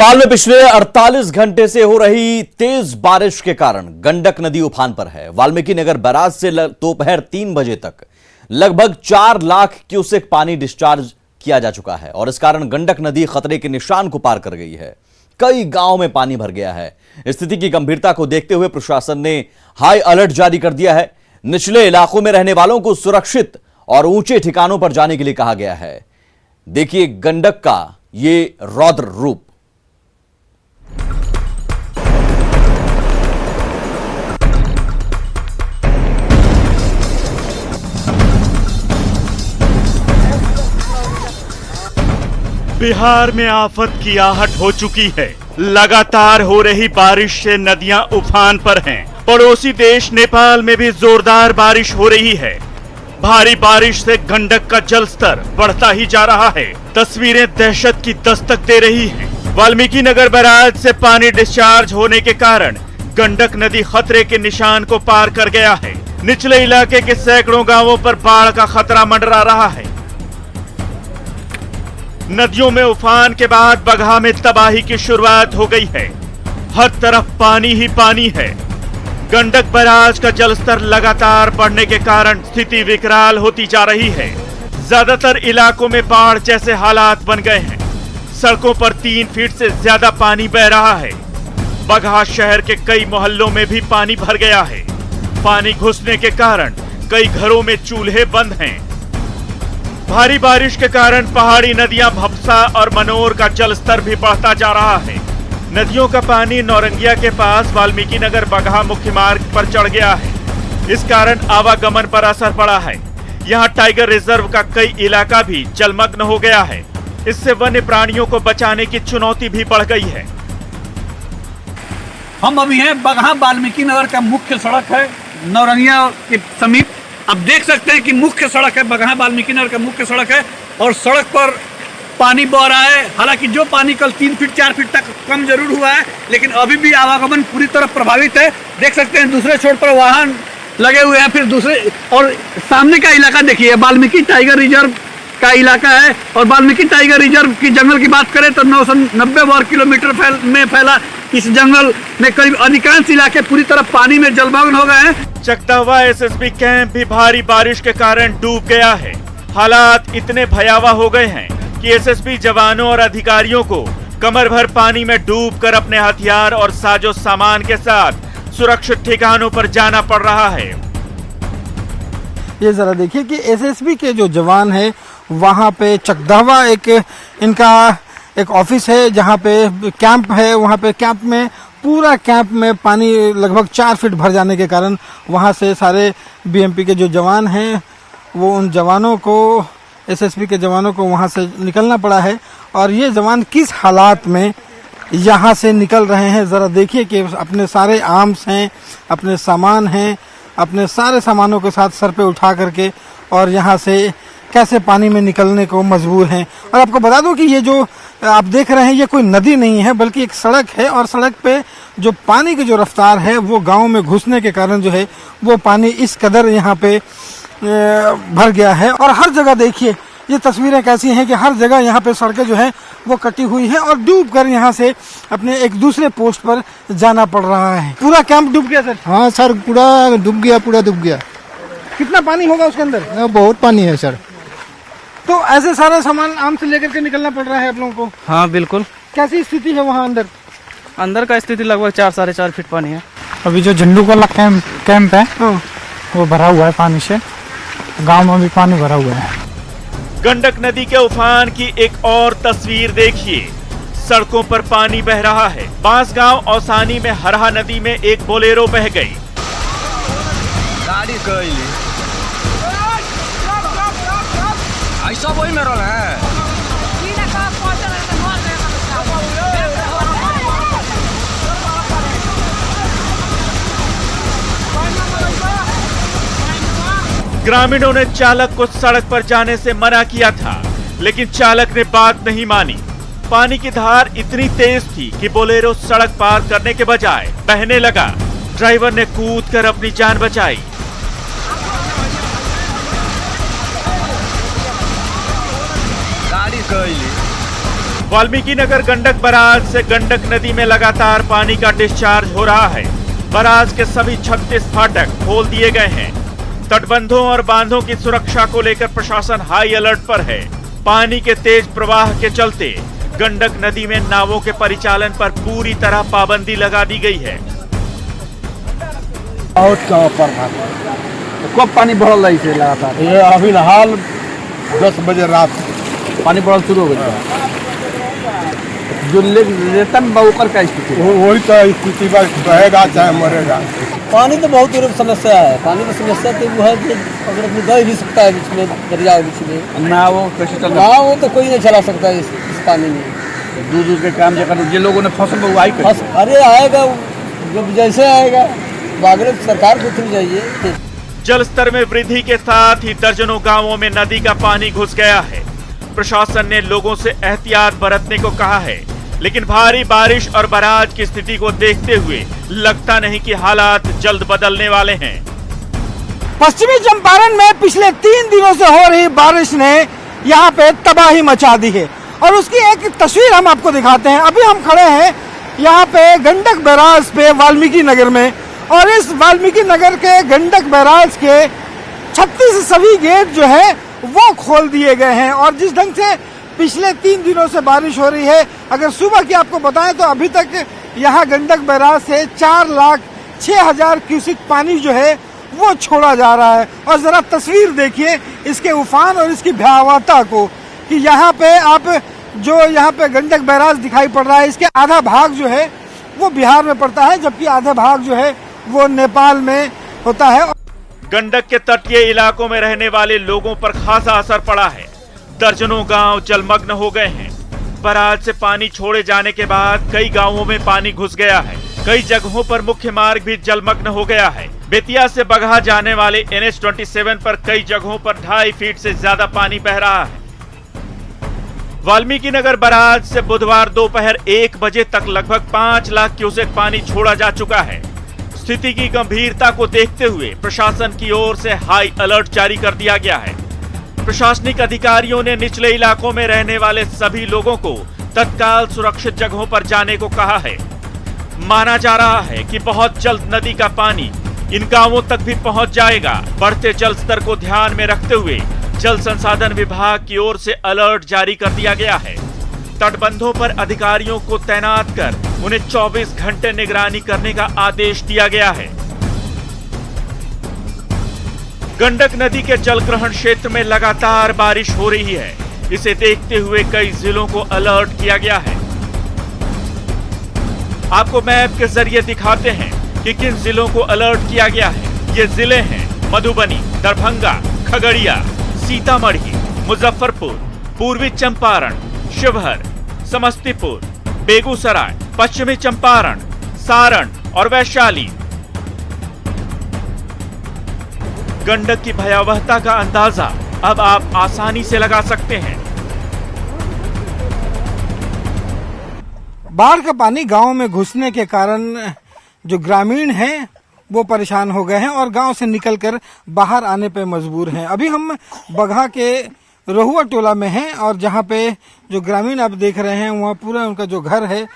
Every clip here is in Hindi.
भोपाल में पिछले 48 घंटे से हो रही तेज बारिश के कारण गंडक नदी उफान पर है। वाल्मीकि नगर बैराज से दोपहर 3 बजे तक लगभग 4 लाख क्यूसेक पानी डिस्चार्ज किया जा चुका है और इस कारण गंडक नदी खतरे के निशान को पार कर गई है। कई गांवों में पानी भर गया है। स्थिति की गंभीरता को देखते हुए प्रशासन ने हाई अलर्ट जारी कर दिया है। निचले इलाकों में रहने वालों को सुरक्षित और ऊंचे ठिकानों पर जाने के लिए कहा गया है। देखिए गंडक का ये रौद्र रूप। बिहार में आफत की आहट हो चुकी है। लगातार हो रही बारिश से नदियां उफान पर हैं। पड़ोसी देश नेपाल में भी जोरदार बारिश हो रही है। भारी बारिश से गंडक का जल स्तर बढ़ता ही जा रहा है। तस्वीरें दहशत की दस्तक दे रही हैं। वाल्मीकि नगर बैराज से पानी डिस्चार्ज होने के कारण गंडक नदी खतरे के निशान को पार कर गया है। निचले इलाके के सैकड़ों गांवों पर बाढ़ का खतरा मंडरा रहा है। नदियों में उफान के बाद बगहा में तबाही की शुरुआत हो गई है। हर तरफ पानी ही पानी है। गंडक बैराज का जलस्तर लगातार बढ़ने के कारण स्थिति विकराल होती जा रही है। ज्यादातर इलाकों में बाढ़ जैसे हालात बन गए हैं। सड़कों पर 3 फीट से ज्यादा पानी बह रहा है। बगहा शहर के कई मोहल्लों में भी पानी भर गया है। पानी घुसने के कारण कई घरों में चूल्हे बंद हैं। भारी बारिश के कारण पहाड़ी नदियां भपसा और मनोर का जलस्तर भी बढ़ता जा रहा है। नदियों का पानी नौरंगिया के पास वाल्मीकि नगर बगहा मुख्य मार्ग पर चढ़ गया है। इस कारण आवागमन पर असर पड़ा है। यहां टाइगर रिजर्व का कई इलाका भी जलमग्न हो गया है। इससे वन्य प्राणियों को बचाने की चुनौती भी बढ़ गई है। हम अभी हैं बगहा वाल्मीकि नगर का मुख्य सड़क है नौरंगिया के समीप। आप देख सकते हैं कि मुख्य सड़क है बगहा वाल्मीकि नगर का मुख्य सड़क है और सड़क पर पानी बह रहा है। हालांकि जो पानी कल 3 फीट 4 फीट तक कम जरूर हुआ है, लेकिन अभी भी आवागमन पूरी तरह प्रभावित है। देख सकते हैं दूसरे छोर पर वाहन लगे हुए हैं। फिर दूसरे और सामने का इलाका देखिए, वाल्मीकि टाइगर रिजर्व का इलाका है। और वाल्मीकि टाइगर रिजर्व की जंगल की बात करें तो 990 वर्ग किलोमीटर में फैला इस जंगल में करीब अधिकांश इलाके पूरी तरह पानी में जलमग्न हो गए हैं। चकदहवा एसएसबी कैंप भी भारी बारिश के कारण डूब गया है। हालात इतने भयावह हो गए हैं कि एसएसबी जवानों और अधिकारियों को कमर भर पानी में डूबकर अपने हथियार और साजो सामान के साथ सुरक्षित ठिकानों पर जाना पड़ रहा है। ये जरा देखिए कि एसएसबी के जो जवान है वहाँ पे चकदहवा इनका एक ऑफिस है जहाँ पे कैंप है। वहाँ पे कैंप में पूरा कैंप में पानी लगभग 4 फीट भर जाने के कारण वहाँ से सारे बीएमपी के जो जवान हैं वो उन जवानों को एसएसबी के जवानों को वहाँ से निकलना पड़ा है। और ये जवान किस हालात में यहाँ से निकल रहे हैं ज़रा देखिए कि अपने सारे आर्म्स हैं, अपने सामान हैं, अपने सारे सामानों के साथ सर पे उठा करके और यहाँ से कैसे पानी में निकलने को मजबूर हैं। और आपको बता दूं कि ये जो आप देख रहे हैं ये कोई नदी नहीं है बल्कि एक सड़क है और सड़क पे जो पानी की जो रफ्तार है वो गांव में घुसने के कारण जो है वो पानी इस कदर यहाँ पे भर गया है। और हर जगह देखिए ये तस्वीरें कैसी हैं कि हर जगह यहाँ पे सड़कें जो है वो कटी हुई है और डूब कर यहाँ से अपने एक दूसरे पोस्ट पर जाना पड़ रहा है। पूरा कैंप डूब गया सर? हाँ सर, पूरा डूब गया। कितना पानी होगा उसके अंदर? बहुत पानी है सर। तो ऐसे सारे सामान आम से लेकर के निकलना पड़ रहा है आप लोगों को? हाँ बिल्कुल। कैसी स्थिति है वहाँ अंदर? अंदर का स्थिति लगभग 4 साढ़े 4 फीट पानी है। अभी जो झंडू वाला कैंप है वो भरा हुआ है पानी से। गांव में भी पानी भरा हुआ है। गंडक नदी के उफान की एक और तस्वीर देखिए। सड़कों पर पानी बह रहा है। बांसगांव औसानी में हरहा नदी में एक बोलेरो बह गई। ऐसा वही में रोल है। ग्रामीणों ने चालक को सड़क पर जाने से मना किया था, लेकिन चालक ने बात नहीं मानी। पानी की धार इतनी तेज थी कि बोलेरो सड़क पार करने के बजाय बहने लगा। ड्राइवर ने कूदकर अपनी जान बचाई। गाड़ी वाल्मीकि नगर गंडक बराज से गंडक नदी में लगातार पानी का डिस्चार्ज हो रहा है। बराज के सभी 36 फाटक खोल दिए गए हैं। तटबंधों और बांधों की सुरक्षा को लेकर प्रशासन हाई अलर्ट पर है। पानी के तेज प्रवाह के चलते गंडक नदी में नावों के परिचालन पर पूरी तरह पाबंदी लगा दी गई है। कब पानी बढ़ल रही है लगातार? ये अभी हाल 10 बजे रात पानी बढ़ल शुरू हो गया। जो लेता में ओकर का स्थिति है? वही तो स्थिति बस रहेगा चाहे मरेगा। पानी तो बहुत दूर समस्या है। पानी की समस्या तो वो है कि अगर आदमी गए भी सकता है बीच में, दरिया के बीच में ना वो कैसे चल ना वो तो कोई नहीं चला सकता है इस पानी में। दूर दूर के काम जगह जिन लोगों ने फसल बुआई कर अरे आएगा जब जैसे आएगा बागरे सरकार को उठनी चाहिए। जल स्तर में वृद्धि के साथ ही दर्जनों गांवों में नदी का पानी घुस गया है। प्रशासन ने लोगों से एहतियात बरतने को कहा है, लेकिन भारी बारिश और बराज की स्थिति को देखते हुए लगता नहीं कि हालात जल्द बदलने वाले हैं। पश्चिमी चंपारण में पिछले 3 दिनों से हो रही बारिश ने यहाँ पे तबाही मचा दी है और उसकी एक तस्वीर हम आपको दिखाते हैं। अभी हम खड़े हैं यहाँ पे गंडक बैराज पे वाल्मीकि नगर में, और इस वाल्मीकि नगर के गंडक बैराज के 36 सभी गेट जो है वो खोल दिए गए हैं। और जिस ढंग से पिछले 3 दिनों से बारिश हो रही है, अगर सुबह की आपको बताएं तो अभी तक यहाँ गंडक बैराज से 4,06,000 क्यूसिक पानी जो है वो छोड़ा जा रहा है। और जरा तस्वीर देखिए इसके उफान और इसकी भयावहता को, कि यहाँ पे आप जो यहाँ पे गंडक बैराज दिखाई पड़ रहा है, इसके आधा भाग जो है वो बिहार में पड़ता है, जबकि आधा भाग जो है वो नेपाल में होता है। गंडक के तटीय इलाकों में रहने वाले लोगों पर खासा असर पड़ा है। दर्जनों गांव जलमग्न हो गए हैं। बराज से पानी छोड़े जाने के बाद कई गांवों में पानी घुस गया है। कई जगहों पर मुख्य मार्ग भी जलमग्न हो गया है। बेतिया से बगहा जाने वाले NH-27 पर कई जगहों पर 2.5 फीट से ज्यादा पानी बह रहा है। वाल्मीकि नगर बराज से बुधवार दोपहर 1 बजे तक लगभग 5 लाख क्यूसेक पानी छोड़ा जा चुका है। स्थिति की गंभीरता को देखते हुए प्रशासन की ओर से हाई अलर्ट जारी कर दिया गया है। प्रशासनिक अधिकारियों ने निचले इलाकों में रहने वाले सभी लोगों को तत्काल सुरक्षित जगहों पर जाने को कहा है। माना जा रहा है कि बहुत जल्द नदी का पानी इन गांवों तक भी पहुंच जाएगा। बढ़ते जल स्तर को ध्यान में रखते हुए जल संसाधन विभाग की ओर से अलर्ट जारी कर दिया गया है। तटबंधों पर अधिकारियों को तैनात कर उन्हें 24 घंटे निगरानी करने का आदेश दिया गया है। गंडक नदी के जलग्रहण क्षेत्र में लगातार बारिश हो रही है। इसे देखते हुए कई जिलों को अलर्ट किया गया है। आपको मैप के जरिए दिखाते हैं कि किन जिलों को अलर्ट किया गया है। ये जिले हैं मधुबनी, दरभंगा, खगड़िया, सीतामढ़ी, मुजफ्फरपुर, पूर्वी चंपारण, शिवहर, समस्तीपुर, बेगूसराय, पश्चिमी चंपारण, सारण और वैशाली। गंडक की भयावहता का अंदाजा अब आप आसानी से लगा सकते हैं। बाढ़ का पानी गांव में घुसने के कारण जो ग्रामीण हैं वो परेशान हो गए हैं और गांव से निकलकर बाहर आने पे मजबूर हैं। अभी हम बगहा के रहुआ टोला में हैं और जहां पे जो ग्रामीण आप देख रहे हैं वहां पूरा उनका जो घर है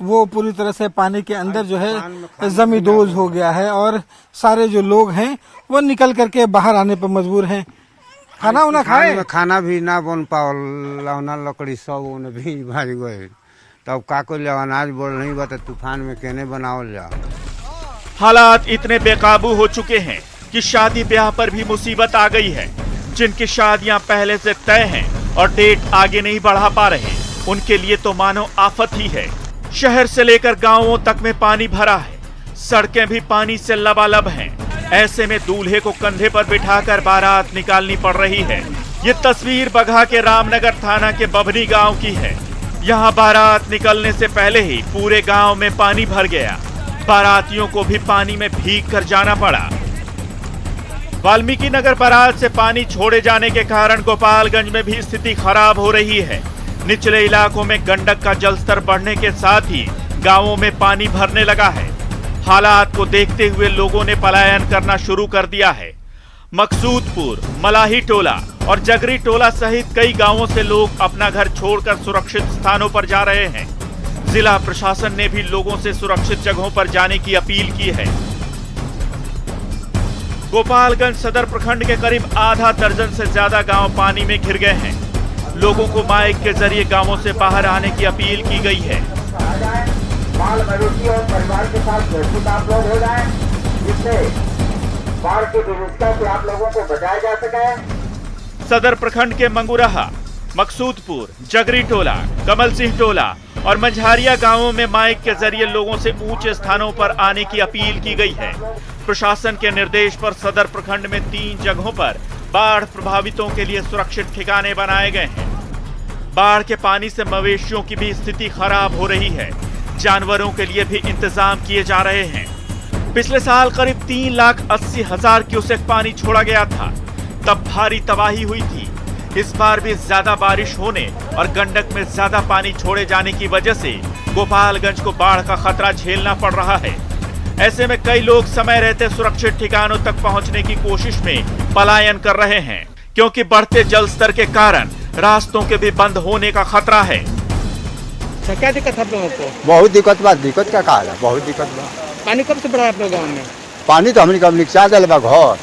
वो पूरी तरह से पानी के अंदर जो है जमींदोज हो गया है और सारे जो लोग हैं वो निकल करके बाहर आने पर मजबूर हैं। खाना उना खाए, खाना भी ना बन पावल, लौना लकड़ी सब उन्हें भी भाग गए। तब का को ले अनाज बोल नहीं बता तूफान में केने बनावल जा। हालात इतने बेकाबू हो चुके हैं कि शादी ब्याह पर भी मुसीबत आ गई है। जिनकी शादियां पहले से तय हैं और डेट आगे नहीं बढ़ा पा रहे, उनके लिए तो मानो आफत ही है। शहर से लेकर गांवों तक में पानी भरा है। सड़कें भी पानी से लबालब हैं। ऐसे में दूल्हे को कंधे पर बिठाकर बारात निकालनी पड़ रही है। ये तस्वीर बगहा के रामनगर थाना के बभनी गांव की है। यहाँ बारात निकलने से पहले ही पूरे गांव में पानी भर गया। बारातियों को भी पानी में भीग कर जाना पड़ा। वाल्मीकि नगर बराज से पानी छोड़े जाने के कारण गोपालगंज में भी स्थिति खराब हो रही है। निचले इलाकों में गंडक का जलस्तर बढ़ने के साथ ही गांवों में पानी भरने लगा है। हालात को देखते हुए लोगों ने पलायन करना शुरू कर दिया है। मकसूदपुर, मलाही टोला और जगरी टोला सहित कई गांवों से लोग अपना घर छोड़कर सुरक्षित स्थानों पर जा रहे हैं। जिला प्रशासन ने भी लोगों से सुरक्षित जगहों पर जाने की अपील की है। गोपालगंज सदर प्रखंड के करीब आधा दर्जन से ज्यादा गांव पानी में घिर गए हैं। लोगों को माइक के जरिए गांवों से बाहर आने की अपील की गई है। बाल मवेशी और परिवार के साथ सुरक्षित आप लोग हो जाएं, जिससे बाढ़ की विविधता से आप लोगों को बचाया जा सके। सदर प्रखंड के मंगुराहा, मकसूदपुर, जगरी टोला, कमल सिंह टोला और मंझारिया गांवों में माइक के जरिए लोगों से ऊंचे स्थानों पर आने की अपील की गई है। प्रशासन के निर्देश पर सदर प्रखंड में 3 जगहों पर बाढ़ प्रभावितों के लिए सुरक्षित ठिकाने बनाए गए हैं। बाढ़ के पानी से मवेशियों की भी स्थिति खराब हो रही है। जानवरों के लिए भी इंतजाम किए जा रहे हैं। पिछले साल करीब 3,80,000 क्यूसेक पानी छोड़ा गया था, तब भारी तबाही हुई थी। इस बार भी ज्यादा बारिश होने और गंडक में ज्यादा पानी छोड़े जाने की वजह से गोपालगंज को बाढ़ का खतरा झेलना पड़ रहा है। ऐसे में कई लोग समय रहते सुरक्षित ठिकानों तक पहुंचने की कोशिश में पलायन कर रहे हैं, क्योंकि बढ़ते जल स्तर के कारण रास्तों के भी बंद होने का खतरा है। क्या दिक्कत है आप लोगों को? बहुत दिक्कत बा। दिक्कत का कहा है, बहुत दिक्कत बा। पानी कब से बढ़ा है आप लोग गाँव में? पानी तो हमने कब निकचा दिल बा घर।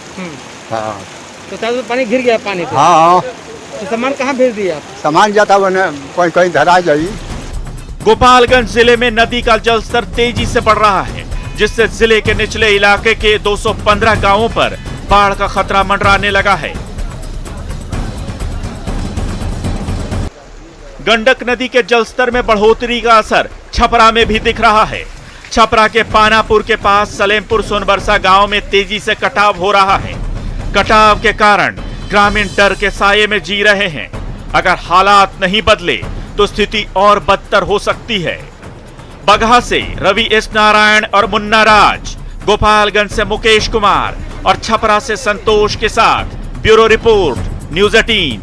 हाँ तो चारों तरफ पानी घिर गया पानी से। हाँ, तो सामान कहाँ भेज दिया आप? सामान जाता बने कहीं कहीं धरा जाई। गोपालगंज जिले में नदी का जलस्तर तेजी से बढ़ रहा है, जिससे जिले के निचले इलाके के 215 गांवों पर बाढ़ का खतरा मंडराने लगा है। गंडक नदी के जलस्तर में बढ़ोतरी का असर छपरा में भी दिख रहा है। छपरा के पानापुर के पास सलेमपुर सोनबरसा गांव में तेजी से कटाव हो रहा है। कटाव के कारण ग्रामीण डर के साये में जी रहे हैं। अगर हालात नहीं बदले तो स्थिति और बदतर हो सकती है। बगहा से रवि एस नारायण और मुन्ना राज, गोपालगंज से मुकेश कुमार और छपरा से संतोष के साथ ब्यूरो रिपोर्ट, न्यूज़ 18।